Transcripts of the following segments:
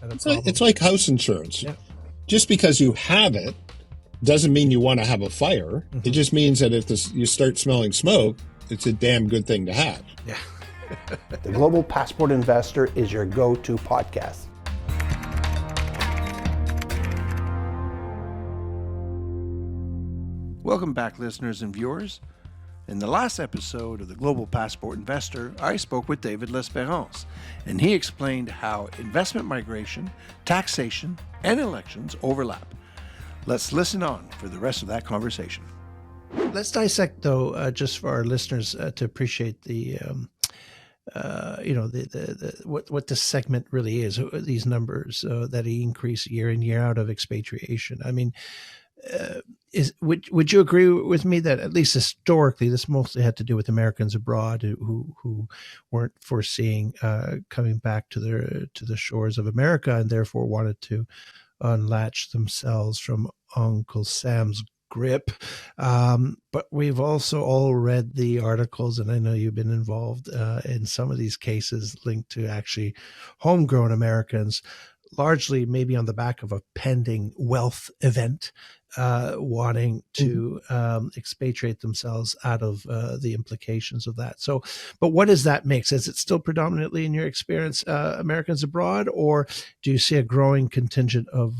a It's problem. like house insurance. Yeah. Just because you have it doesn't mean you want to have a fire. Mm-hmm. It just means that if you start smelling smoke, it's a damn good thing to have. Yeah. The Global Passport Investor is your go-to podcast. Welcome back, listeners and viewers. In the last episode of the Global Passport Investor, I spoke with David Lesperance, and he explained how investment migration, taxation, and elections overlap. Let's listen on for the rest of that conversation. Let's dissect, though, just for our listeners to appreciate the, what this segment really is. These numbers that increase year in year out of expatriation. I mean, would you agree with me that at least historically this mostly had to do with Americans abroad who weren't foreseeing coming back to the shores of America and therefore wanted to unlatch themselves from Uncle Sam's grip? But we've also all read the articles, and I know you've been involved in some of these cases linked to actually homegrown Americans, largely maybe on the back of a pending wealth event, wanting to expatriate themselves out of the implications of that. So, but what does that mix? Is it still predominantly, in your experience, Americans abroad, or do you see a growing contingent of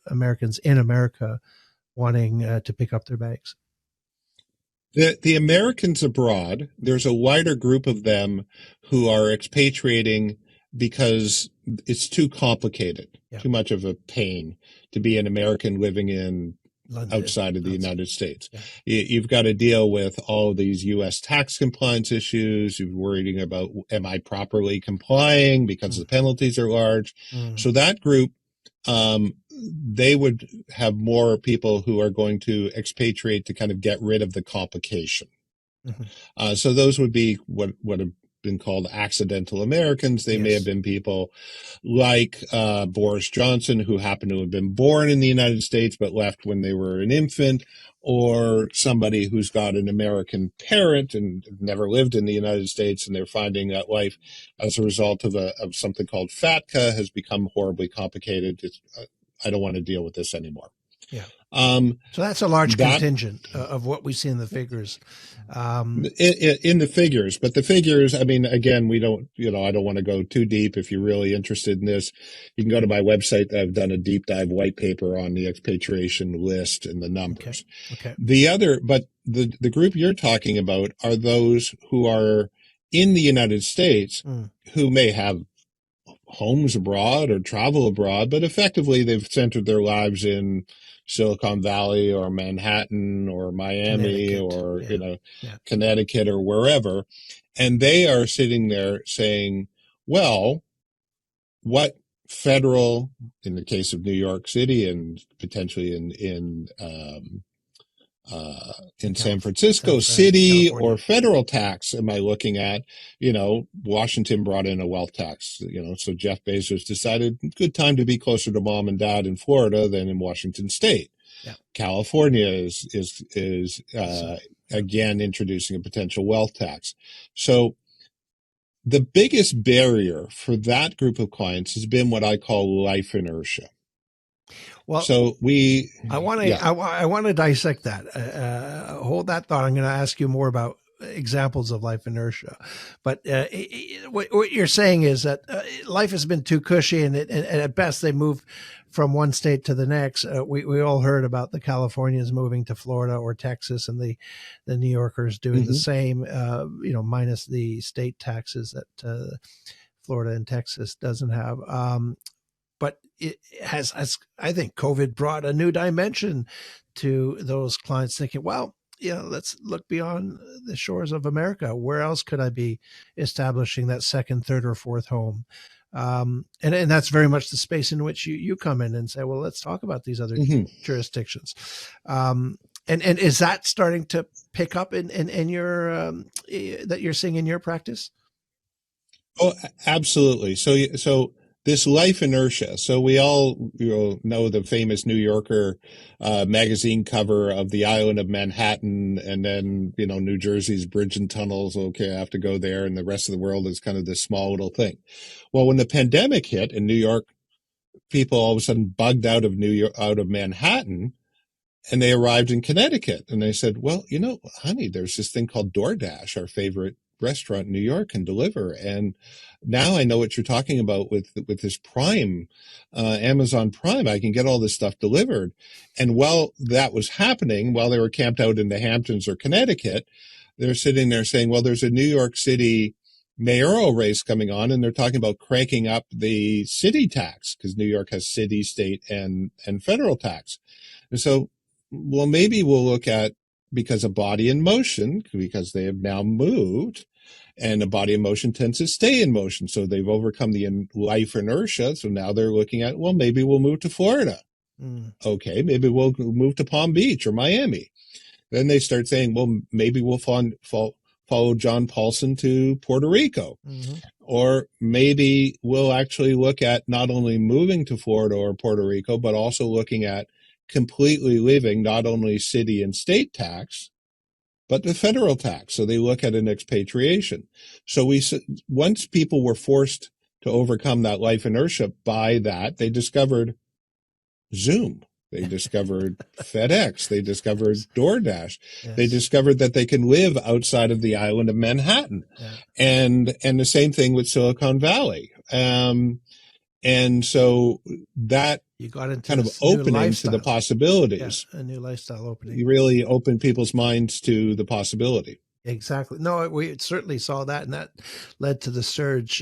Americans in America wanting to pick up their bags? The Americans abroad, there's a wider group of them who are expatriating because it's too complicated, too much of a pain to be an American living in London, outside of the United States. Yeah. You've got to deal with all of these U.S. tax compliance issues. You're worrying about, am I properly complying because the penalties are large? So that group, they would have more people who are going to expatriate to kind of get rid of the complication. So those would be what have been called accidental Americans. They may have been people like Boris Johnson, who happened to have been born in the United States but left when they were an infant, or somebody who's got an American parent and never lived in the United States, and they're finding that life as a result of something called FATCA has become horribly complicated. I don't want to deal with this anymore. Yeah. So that's a large contingent of what we see in the figures. In the figures, but the figures, I mean, again, we don't, I don't want to go too deep. If you're really interested in this, you can go to my website. I've done a deep dive white paper on the expatriation list and the numbers. Okay. The group you're talking about are those who are in the United States who may have homes abroad or travel abroad, but effectively they've centered their lives in Silicon Valley or Manhattan or Miami or Connecticut or wherever, and they are sitting there saying, well, what federal, in the case of New York City and potentially in San Francisco City, California, or federal tax am I looking at? Washington brought in a wealth tax, so Jeff Bezos decided good time to be closer to mom and dad in Florida than in Washington State. Yeah. California is again introducing a potential wealth tax. So the biggest barrier for that group of clients has been what I call life inertia. Well, so I want to dissect that. Hold that thought. I'm going to ask you more about examples of life inertia. But what you're saying is that life has been too cushy, and at best they move from one state to the next. We all heard about the Californians moving to Florida or Texas, and the New Yorkers doing the same. Minus the state taxes that Florida and Texas doesn't have. But it has, I think, COVID brought a new dimension to those clients thinking, well, let's look beyond the shores of America. Where else could I be establishing that second, third, or fourth home? And that's very much the space in which you come in and say, well, let's talk about these other jurisdictions. And is that starting to pick up in your that you're seeing in your practice? Oh, absolutely. So this life inertia. So we all know the famous New Yorker magazine cover of the island of Manhattan, and then New Jersey's bridge and tunnels. Okay, I have to go there, and the rest of the world is kind of this small little thing. Well, when the pandemic hit and New York people all of a sudden bugged out of New York, out of Manhattan, and they arrived in Connecticut. And they said, well, honey, there's this thing called DoorDash, our favorite restaurant in New York, can deliver. And now I know what you're talking about with this Prime, Amazon Prime. I can get all this stuff delivered. And while that was happening, while they were camped out in the Hamptons or Connecticut, they're sitting there saying, well, there's a New York City mayoral race coming on, and they're talking about cranking up the city tax because New York has city, state, and federal tax. And so, well, maybe we'll look at, because a body in motion, because they have now moved, and a body in motion tends to stay in motion. So they've overcome the life inertia. So now they're looking at, well, maybe we'll move to Florida. Okay, maybe we'll move to Palm Beach or Miami. Then they start saying, well, maybe we'll follow John Paulson to Puerto Rico. Or maybe we'll actually look at not only moving to Florida or Puerto Rico, but also looking at completely leaving not only city and state tax, but the federal tax. So they look at an expatriation. So once people were forced to overcome that life inertia by that, they discovered Zoom. They discovered FedEx. They discovered DoorDash. Yes. They discovered that they can live outside of the island of Manhattan. And the same thing with Silicon Valley. And so that you got into kind of opening to the possibilities. Yeah, a new lifestyle opening. You really opened people's minds to the possibility. Exactly. No, we certainly saw that, and that led to the surge.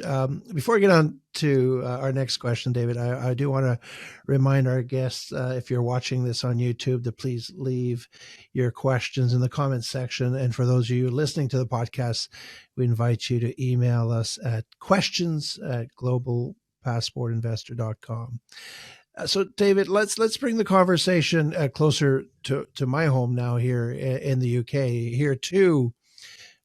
Before we get on to our next question, David, I do want to remind our guests, if you're watching this on YouTube, to please leave your questions in the comments section. And for those of you listening to the podcast, we invite you to email us at questions@globalpassportinvestor.com. So, David, let's bring the conversation closer to my home now here in the UK. Here, too,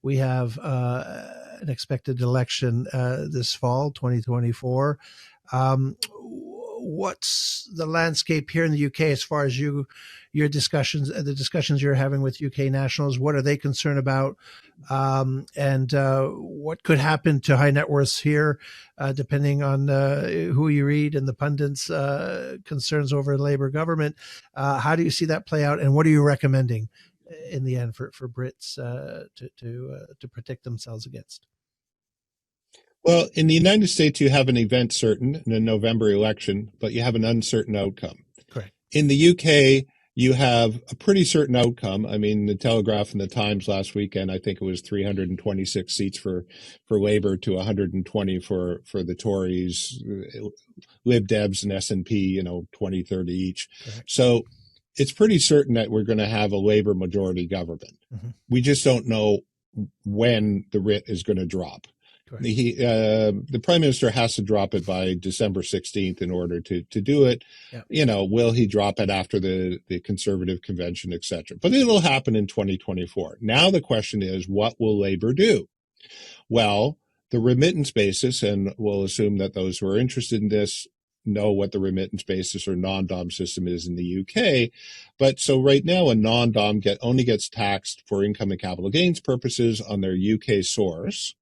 we have an expected election this fall, 2024. What's the landscape here in the UK as far as your discussions, the discussions you're having with UK nationals? What are they concerned about? And what could happen to high net worths here, depending on who you read and the pundits' concerns over the Labour government? How do you see that play out, and what are you recommending in the end for Brits to protect themselves against? Well, in the United States, you have an event certain in a November election, but you have an uncertain outcome. Correct. In the UK, you have a pretty certain outcome. I mean, the Telegraph and the Times last weekend, I think it was 326 seats for Labour to 120 for the Tories, Lib Debs and SNP, 20, 30 each. Correct. So it's pretty certain that we're going to have a Labour majority government. Mm-hmm. We just don't know when the writ is going to drop. The prime minister has to drop it by December 16th in order to do it. Yep. Will he drop it after the Conservative convention, et cetera? But it'll happen in 2024. Now the question is, what will Labour do? Well, the remittance basis, and we'll assume that those who are interested in this know what the remittance basis or non-dom system is in the UK. But so right now, a non-dom only gets taxed for income and capital gains purposes on their UK source.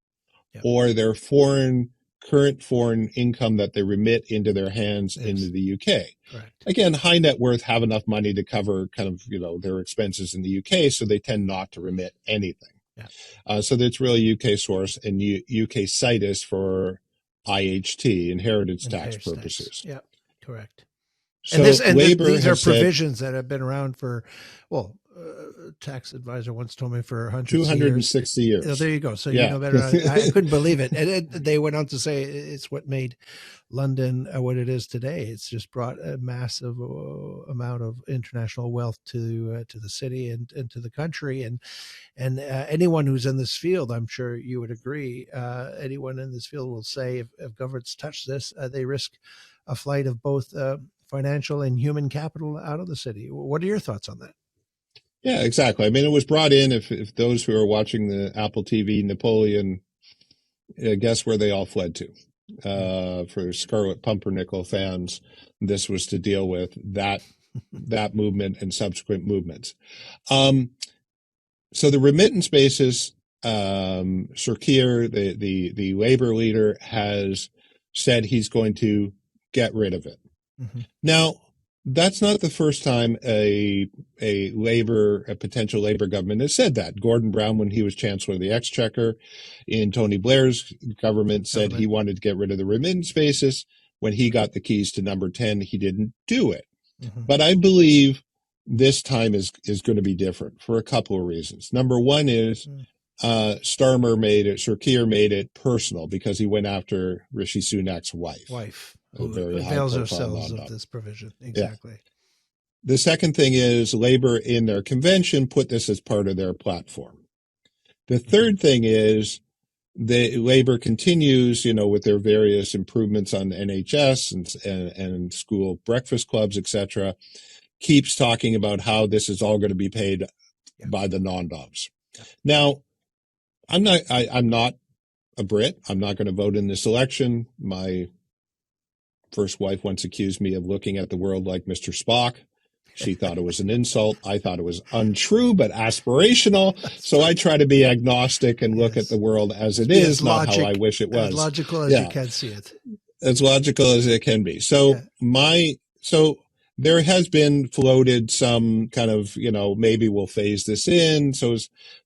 Yep. Or their current foreign income that they remit into their hands into the UK. Correct. Again, high net worth have enough money to cover kind of, their expenses in the UK, so they tend not to remit anything. Yeah. So that's really UK source and UK situs for IHT, inheritance tax purposes. Yeah, correct. So these are provisions that have been around for, tax advisor once told me for 260 years. Oh, there you go. So you know better. I couldn't believe it. And they went on to say it's what made London what it is today. It's just brought a massive amount of international wealth to the city and to the country. And anyone who's in this field, I'm sure you would agree, anyone in this field will say if governments touch this, they risk a flight of both financial and human capital out of the city. What are your thoughts on that? Yeah, exactly. I mean, it was brought in, if those who are watching the Apple TV Napoleon, guess where they all fled to. For Scarlet Pumpernickel fans, this was to deal with that movement and subsequent movements. So the remittance basis, Sir Keir, the Labour leader, has said he's going to get rid of it. Mm-hmm. Now, that's not the first time a potential labor government has said that. Gordon Brown, when he was Chancellor of the Exchequer in Tony Blair's government, said he wanted to get rid of the remittance basis. When he got the keys to number 10, he didn't do it. Mm-hmm. But I believe this time is going to be different for a couple of reasons. Number one is Sir Keir made it personal because he went after Rishi Sunak's wife. Who very avails high-profile themselves of non-dom. this provision. Exactly. Yeah. The second thing is Labor in their convention put this as part of their platform. The third thing is the Labor continues, with their various improvements on NHS and school breakfast clubs, etc., keeps talking about how this is all going to be paid by the non-doms. Yeah. Now, I'm not a Brit. I'm not going to vote in this election. My first wife once accused me of looking at the world like Mr. Spock. She thought it was an insult. I thought it was untrue, but aspirational. So I try to be agnostic and look at the world as it is, not how I wish it was. As logical as you can see it. As logical as it can be. So there has been floated some kind of, maybe we'll phase this in. So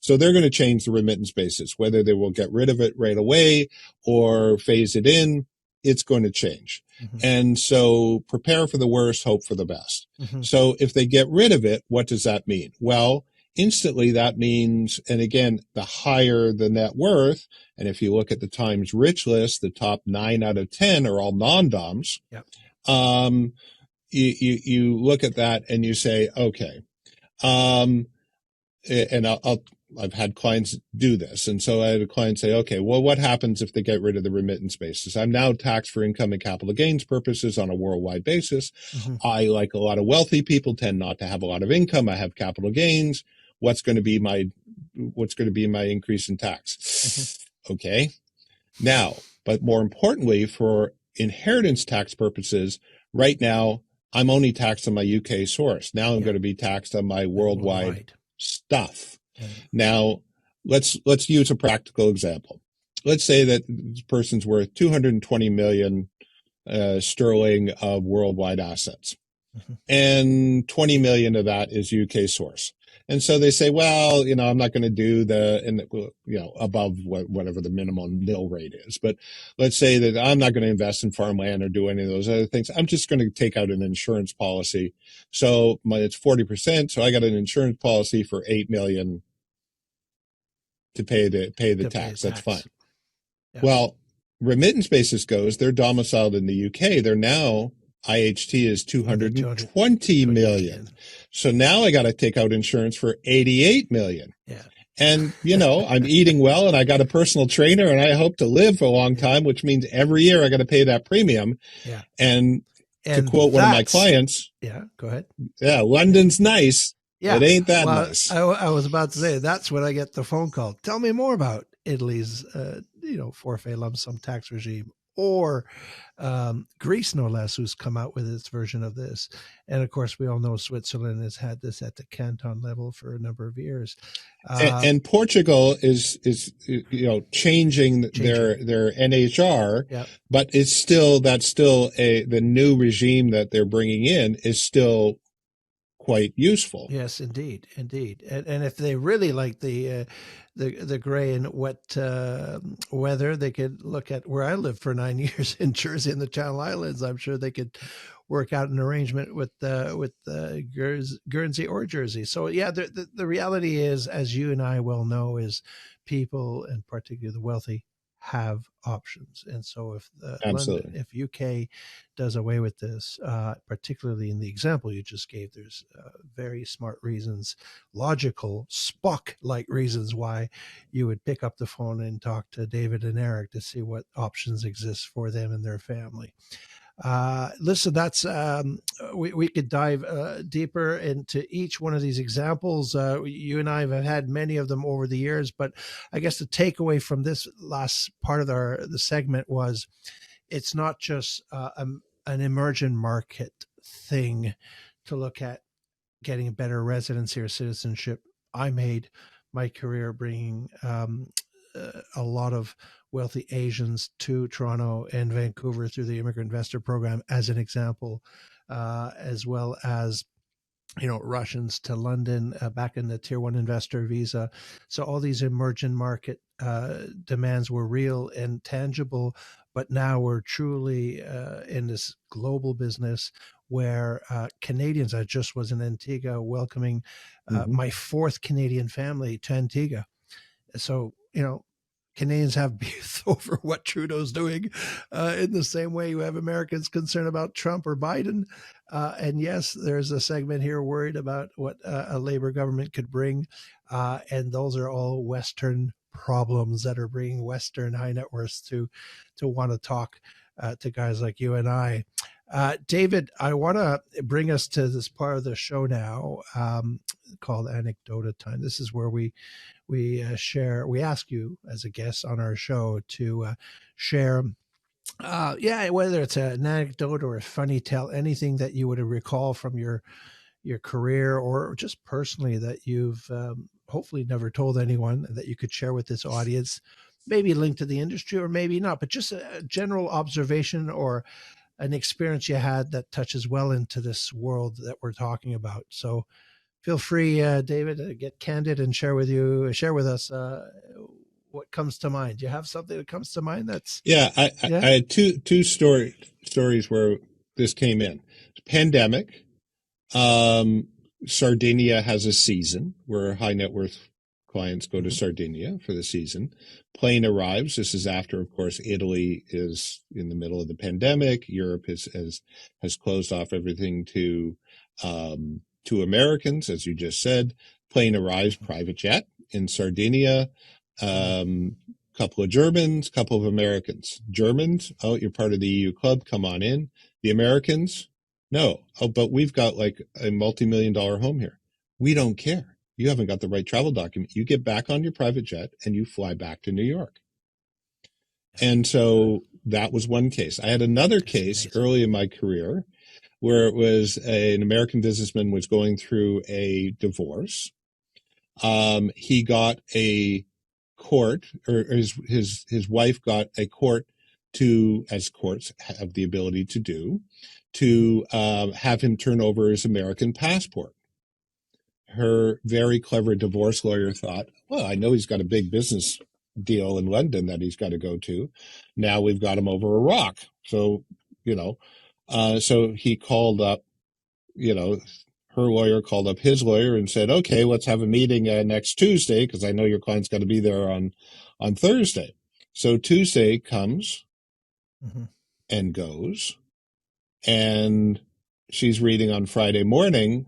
they're going to change the remittance basis, whether they will get rid of it right away or phase it in. It's going to change. Mm-hmm. And so prepare for the worst, hope for the best. Mm-hmm. So if they get rid of it, what does that mean? Well, instantly that means, and again, the higher the net worth, and if you look at the Times Rich list, the top 9 out of 10 are all non-doms. Yep. You look at that and you say, okay, and I've had clients do this. And so I had a client say, okay, well, what happens if they get rid of the remittance basis? I'm now taxed for income and capital gains purposes on a worldwide basis. Mm-hmm. I, like a lot of wealthy people, tend not to have a lot of income. I have capital gains. What's going to be my increase in tax? Mm-hmm. Okay. Now, but more importantly, for inheritance tax purposes, right now, I'm only taxed on my UK source. Now I'm going to be taxed on my worldwide stuff. Now, let's use a practical example. Let's say that this person's worth 220 million sterling of worldwide assets, mm-hmm. and 20 million of that is UK source. And so they say, well, I'm not going to do above whatever the minimum nil rate is. But let's say that I'm not going to invest in farmland or do any of those other things. I'm just going to take out an insurance policy. So it's 40%. So I got an insurance policy for 8 million to pay the tax. That's fine. Yeah. Well, remittance basis goes, they're domiciled in the UK. They're now IHT is 220 million. So now I got to take out insurance for 88 million. Yeah. And, I'm eating well and I got a personal trainer and I hope to live for a long time, which means every year I got to pay that premium. Yeah. And to quote one of my clients. Yeah, go ahead. Yeah. London's nice. Yeah. It ain't that nice. I was about to say, that's when I get the phone call. Tell me more about Italy's, forfait lump sum tax regime, or Greece, no less, who's come out with its version of this. And of course, we all know Switzerland has had this at the canton level for a number of years. And Portugal is changing their NHR, yep. But that's still the new regime that they're bringing in is still quite useful. Yes, indeed. And if they really like the gray and wet weather, they could look at where I lived for 9 years in Jersey and the Channel Islands. I'm sure they could work out an arrangement with Guernsey or Jersey. So yeah, the reality is, as you and I well know, is people, and particularly the wealthy, have options. And so if London, if UK does away with this, particularly in the example you just gave, there's very smart reasons, logical Spock-like reasons why you would pick up the phone and talk to David and Eric to see what options exist for them and their family. Listen, that's we could dive deeper into each one of these examples. You and I have had many of them over the years, but I guess the takeaway from this last part of the segment was it's not just an emergent market thing to look at getting a better residency or citizenship. I made my career bringing a lot of wealthy Asians to Toronto and Vancouver through the Immigrant Investor Program, as an example, as well as Russians to London back in the Tier 1 investor visa. So all these emerging market demands were real and tangible, but now we're truly in this global business where Canadians, I just was in Antigua welcoming my fourth Canadian family to Antigua. So, Canadians have beef over what Trudeau's doing in the same way you have Americans concerned about Trump or Biden. And yes, there's a segment here worried about what a Labor government could bring. And those are all Western problems that are bringing Western high net worths to want to talk to guys like you and I. David, I want to bring us to this part of the show now called Anecdota Time. This is where we ask you as a guest on our show to share, whether it's an anecdote or a funny tale, anything that you would recall from your career or just personally that you've hopefully never told anyone that you could share with this audience, maybe linked to the industry or maybe not, but just a general observation or an experience you had that touches well into this world that we're talking about. So feel free, David, to get candid and share with us what comes to mind. Do you have something that comes to mind? I had two stories where this came in. Pandemic. Sardinia has a season where high net worth clients go to Sardinia for the season. Plane arrives. This is after, of course, Italy is in the middle of the pandemic. Europe has closed off everything to Americans, as you just said. Plane arrives, private jet in Sardinia. Couple of Germans, couple of Americans. Germans, oh, you're part of the EU club, come on in. The Americans, no. Oh, but we've got like a multi-million-dollar home here. We don't care. You haven't got the right travel document. You get back on your private jet and you fly back to New York. And so that was one case. I had another case early in my career where it was an American businessman was going through a divorce. He got a court, or his wife got a court to, as courts have the ability to do, to have him turn over his American passport. Her very clever divorce lawyer thought, well, I know he's got a big business deal in London that he's got to go to. Now we've got him over a rock. So, so he called up, her lawyer called up his lawyer and said, okay, let's have a meeting next Tuesday, because I know your client's got to be there on Thursday. So Tuesday comes and goes, and she's reading on Friday morning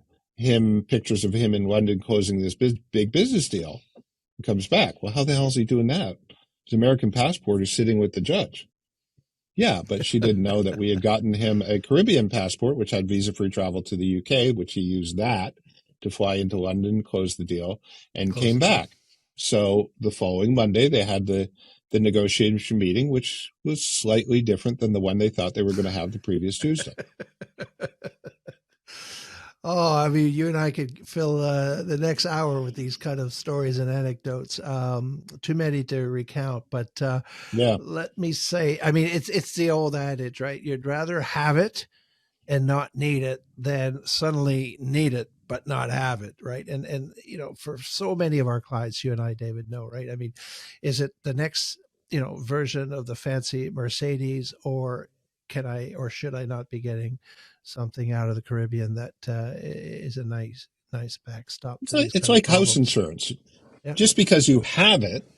pictures of him in London closing this big business deal. He comes back. Well, how the hell is he doing that? His American passport is sitting with the judge. Yeah, but she didn't know that we had gotten him a Caribbean passport, which had visa-free travel to the UK, which he used that to fly into London, close the deal, and came back. So the following Monday, they had the negotiation meeting, which was slightly different than the one they thought they were going to have the previous Tuesday. Oh, I mean, you and I could fill the next hour with these kind of stories and anecdotes. Too many to recount, but let me say, I mean, it's the old adage, right? You'd rather have it and not need it than suddenly need it but not have it, right? And for so many of our clients, you and I, David, know, right? I mean, is it the next version of the fancy Mercedes, or should I not be getting something out of the Caribbean that is a nice backstop? It's like house insurance. Yeah. Just because you have it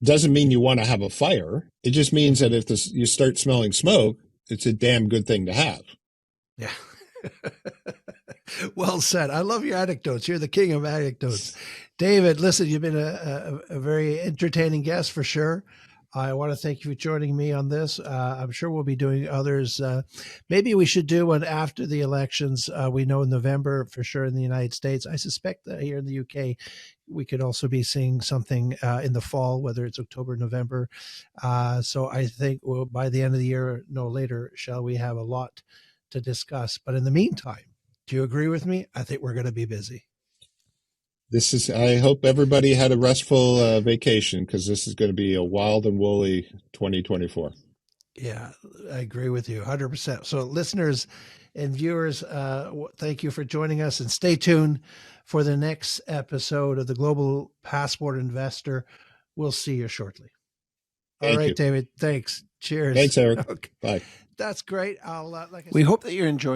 doesn't mean you want to have a fire. It just means that if you start smelling smoke, it's a damn good thing to have. Yeah. Well said. I love your anecdotes. You're the king of anecdotes. David, listen, you've been a very entertaining guest for sure. I want to thank you for joining me on this. I'm sure we'll be doing others. Maybe we should do one after the elections. We know in November for sure in the United States. I suspect that here in the UK, we could also be seeing something in the fall, whether it's October, November. So I think by the end of the year, no later, shall we have a lot to discuss. But in the meantime, do you agree with me? I think we're going to be busy. I hope everybody had a restful vacation, because this is going to be a wild and woolly 2024. Yeah, I agree with you 100%. So listeners and viewers, thank you for joining us, and stay tuned for the next episode of the Global Passport Investor. We'll see you shortly. All right, David. Thanks. Cheers. Thanks, Eric. Okay. Bye. That's great. We hope that you're enjoying